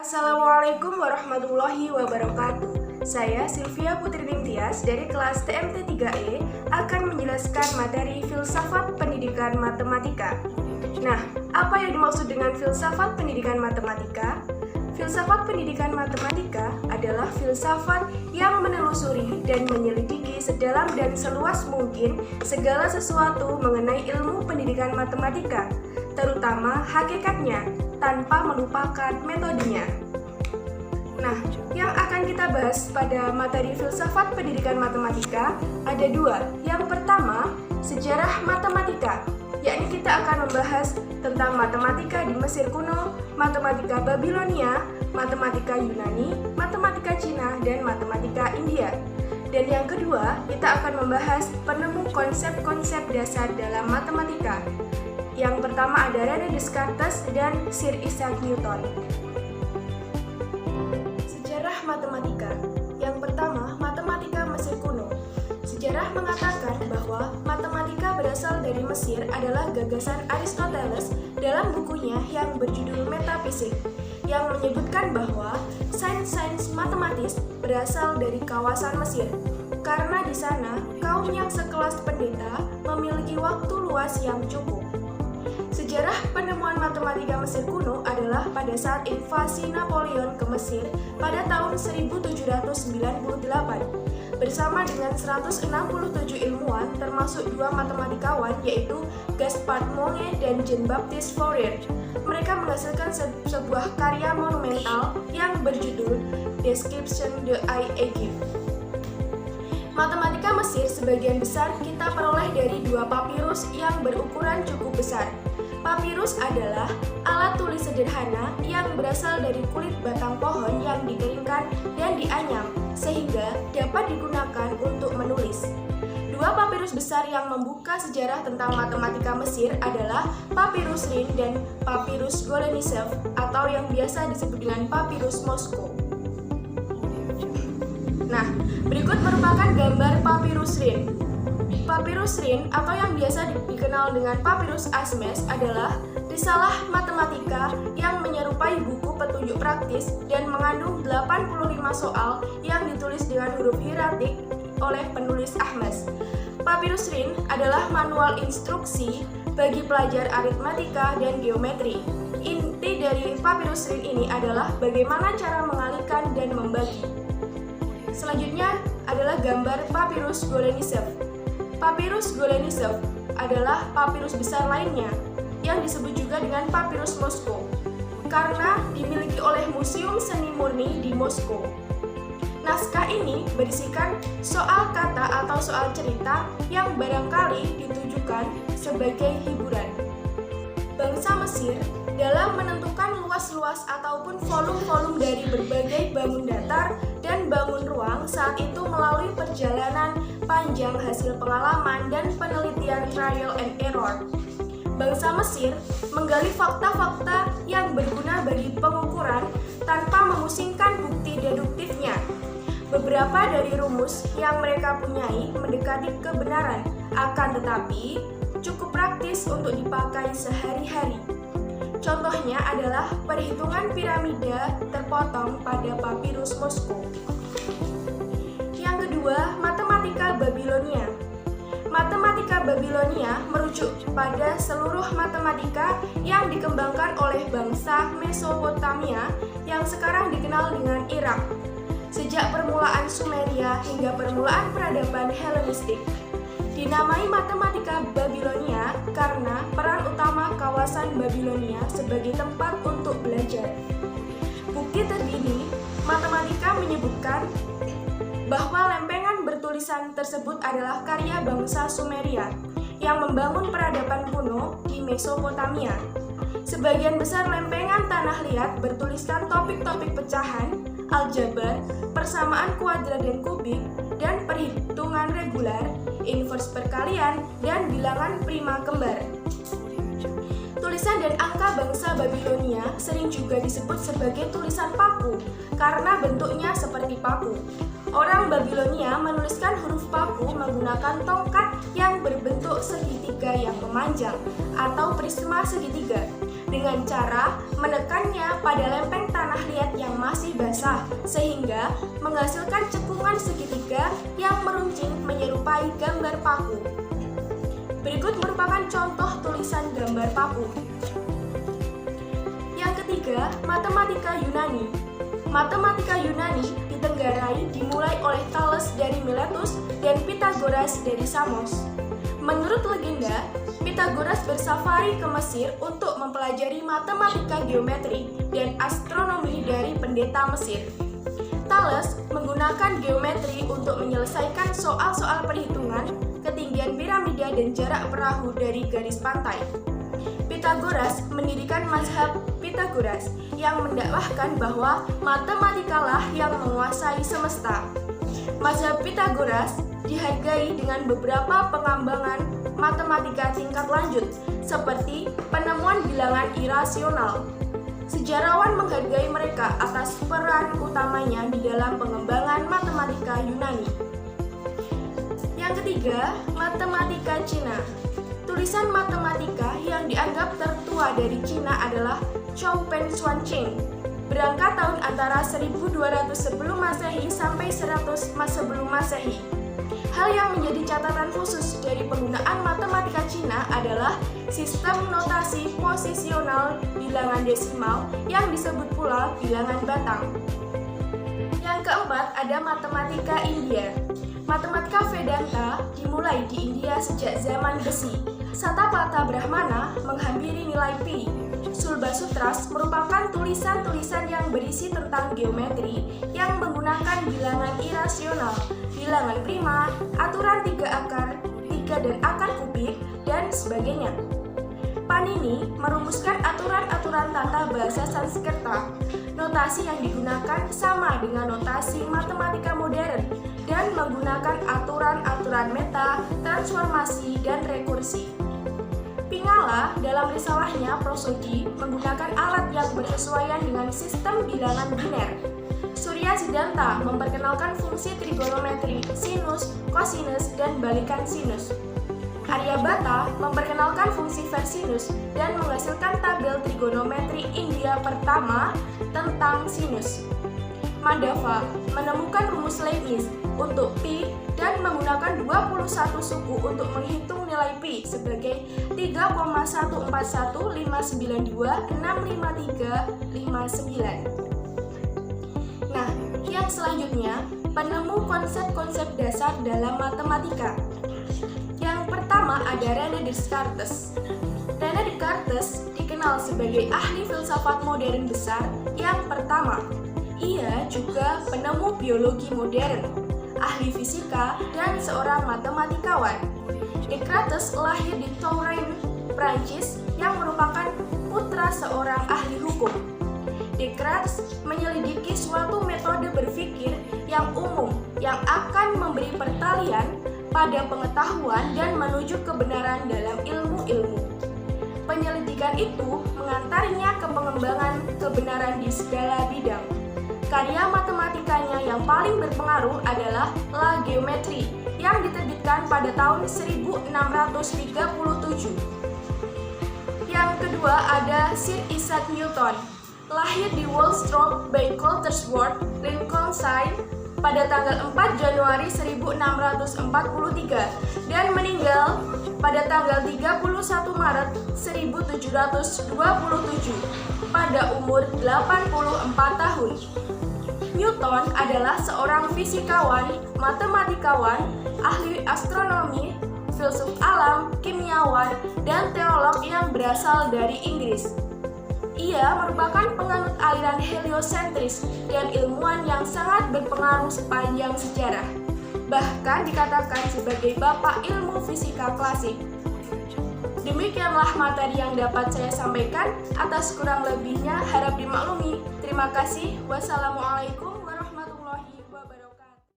Assalamualaikum warahmatullahi wabarakatuh. Saya Sylvia Putri Bintias dari kelas TMT 3E akan menjelaskan materi filsafat pendidikan matematika. Nah, apa yang dimaksud dengan filsafat pendidikan matematika? Filsafat pendidikan matematika adalah filsafat yang menelusuri dan menyelidiki sedalam dan seluas mungkin segala sesuatu mengenai ilmu pendidikan matematika, terutama hakikatnya, tanpa melupakan metodenya. Nah, yang akan kita bahas pada materi filsafat pendidikan matematika ada dua. Yang pertama, sejarah matematika, yakni kita akan membahas tentang matematika di Mesir kuno, matematika Babilonia, matematika Yunani, matematika Cina, dan matematika India. Dan yang kedua, kita akan membahas penemu konsep-konsep dasar dalam matematika. Yang pertama ada René Descartes dan Sir Isaac Newton. Sejarah matematika. Yang pertama, matematika Mesir kuno. Sejarah mengatakan bahwa matematika berasal dari Mesir adalah gagasan Aristoteles dalam bukunya yang berjudul Metafisik, yang menyebutkan bahwa sains-sains matematis berasal dari kawasan Mesir, karena di sana kaum yang sekelas pendeta memiliki waktu luas yang cukup. Sejarah penemuan matematika Mesir kuno adalah pada saat invasi Napoleon ke Mesir pada tahun 1798 bersama dengan 167 ilmuwan termasuk dua matematikawan yaitu Gaspard Monge dan Jean-Baptiste Fourier. Mereka menghasilkan sebuah karya monumental yang berjudul Description de l'Egypte. Matematika Mesir sebagian besar kita peroleh dari dua papirus yang berukuran cukup besar. Papirus adalah alat tulis sederhana yang berasal dari kulit batang pohon yang dikeringkan dan dianyam, sehingga dapat digunakan untuk menulis. Dua papirus besar yang membuka sejarah tentang matematika Mesir adalah Papirus Rin dan Papirus Golenisev, atau yang biasa disebut dengan Papirus Moskow. Nah, berikut merupakan gambar Papirus Rin. Papirus Rin atau yang biasa dikenal dengan Papirus Asmes adalah risalah matematika yang menyerupai buku petunjuk praktis dan mengandung 85 soal yang ditulis dengan huruf hieratik oleh penulis Ahmes. Papirus Rin adalah manual instruksi bagi pelajar aritmatika dan geometri. Inti dari Papirus Rin ini adalah bagaimana cara mengalihkan dan membagi. Selanjutnya adalah gambar Papirus Golenisev. Papirus Golenisev adalah papirus besar lainnya yang disebut juga dengan Papirus Moskow karena dimiliki oleh Museum Seni Murni di Moskow. Naskah ini berisikan soal kata atau soal cerita yang barangkali ditujukan sebagai hiburan. Bangsa Mesir dalam menentukan luas-luas ataupun volume-volume dari berbagai bangun datar dan bangun ruang saat itu melalui perjalanan panjang hasil pengalaman dan penelitian trial and error. Bangsa Mesir menggali fakta-fakta yang berguna bagi pengukuran tanpa memusingkan bukti deduktifnya. Beberapa dari rumus yang mereka punyai mendekati kebenaran, akan tetapi cukup praktis untuk dipakai sehari-hari. Contohnya adalah perhitungan piramida terpotong pada Papirus Moskow. Yang kedua, matematika Babilonia. Matematika Babilonia merujuk pada seluruh matematika yang dikembangkan oleh bangsa Mesopotamia yang sekarang dikenal dengan Irak, sejak permulaan Sumeria hingga permulaan peradaban Helenistik. Dinamai matematika Babilonia karena peran utama kawasan Babilonia sebagai tempat untuk belajar. Bukti terkini, matematika menyebutkan bahwa lempengan bertulisan tersebut adalah karya bangsa Sumeria yang membangun peradaban kuno di Mesopotamia. Sebagian besar lempengan tanah liat bertuliskan topik-topik pecahan, aljabar, persamaan kuadrat dan kubik, dan perhitungan regular, inverse perkalian, dan bilangan prima kembar. Tulisan dan angka bangsa Babilonia sering juga disebut sebagai tulisan paku karena bentuknya seperti paku. Orang Babilonia menuliskan huruf paku menggunakan tongkat yang berbentuk segitiga yang memanjang atau prisma segitiga dengan cara menekannya pada lempeng tanah liat masih basah, sehingga menghasilkan cekungan segitiga yang meruncing menyerupai gambar paku. Berikut merupakan contoh tulisan gambar paku. Yang ketiga, matematika Yunani. Matematika Yunani ditenggarai dimulai oleh Thales dari Miletus dan Pythagoras dari Samos. Menurut legenda, Pythagoras bersafari ke Mesir untuk mempelajari matematika geometri dan astronomi dari pendeta Mesir. Thales menggunakan geometri untuk menyelesaikan soal-soal perhitungan, ketinggian piramida dan jarak perahu dari garis pantai. Pythagoras mendirikan mazhab Pythagoras yang mendakwahkan bahwa matematikalah yang menguasai semesta. Mazhab Pythagoras dihargai dengan beberapa pengembangan matematika tingkat lanjut, seperti penemuan bilangan irasional. Sejarawan menghargai mereka atas peran utamanya di dalam pengembangan matematika Yunani. Yang ketiga, matematika Cina. Tulisan matematika yang dianggap tertua dari Cina adalah Chou Pen Xuanqing, berangkat tahun antara 1200 sebelum Masehi sampai 100 sebelum Masehi. Hal yang menjadi catatan khusus dari penggunaan matematika Cina adalah sistem notasi posisional bilangan desimal yang disebut pula bilangan batang. Yang keempat, ada matematika India. Matematika Vedanta dimulai di India sejak zaman besi. Satapatha Brahmana menghampiri nilai pi. Sulba Sutras merupakan tulisan-tulisan yang berisi tentang geometri yang menggunakan bilangan irasional, bilangan prima, aturan 3 akar, 3 dan akar kubik, dan sebagainya. Panini merumuskan aturan-aturan tata bahasa Sanskerta. Notasi yang digunakan sama dengan notasi matematika modern dan menggunakan aturan-aturan meta, transformasi, dan rekursi. Pingala dalam risalahnya Prosodi menggunakan alat yang bersesuaian dengan sistem bilangan biner. Surya Siddhanta memperkenalkan fungsi trigonometri, sinus, kosinus, dan balikan sinus. Aryabhata memperkenalkan fungsi versinus dan menghasilkan tabel trigonometri India pertama tentang sinus. Mandava menemukan rumus Leibniz untuk pi dan menggunakan 21 suku untuk menghitung nilai pi sebagai 3,14159265359. Nah, yang selanjutnya, penemu konsep-konsep dasar dalam matematika. Yang pertama ada René Descartes. René Descartes dikenal sebagai ahli filsafat modern besar yang pertama. Ia juga penemu biologi modern, ahli fisika, dan seorang matematikawan. Descartes lahir di Touraine, Prancis, yang merupakan putra seorang ahli hukum. Descartes menyelidiki suatu metode berpikir yang umum yang akan memberi pertalian pada pengetahuan dan menuju kebenaran dalam ilmu-ilmu. Penyelidikan itu mengantarnya ke pengembangan kebenaran di segala bidang. Karya matematikanya yang paling berpengaruh adalah La Géométrie yang diterbitkan pada tahun 1637. Yang kedua ada Sir Isaac Newton. Lahir di Woolsthorpe by Coltersworth, Lincolnshire pada tanggal 4 Januari 1643 dan meninggal pada tanggal 31 Maret 1727 pada umur 84 tahun. Newton adalah seorang fisikawan, matematikawan, ahli astronomi, filsuf alam, kimiawan, dan teolog yang berasal dari Inggris. Ia merupakan penganut aliran heliosentris dan ilmuwan yang sangat berpengaruh sepanjang sejarah. Bahkan dikatakan sebagai bapak ilmu fisika klasik. Demikianlah materi yang dapat saya sampaikan. Atas kurang lebihnya harap dimaklumi. Terima kasih. Wassalamualaikum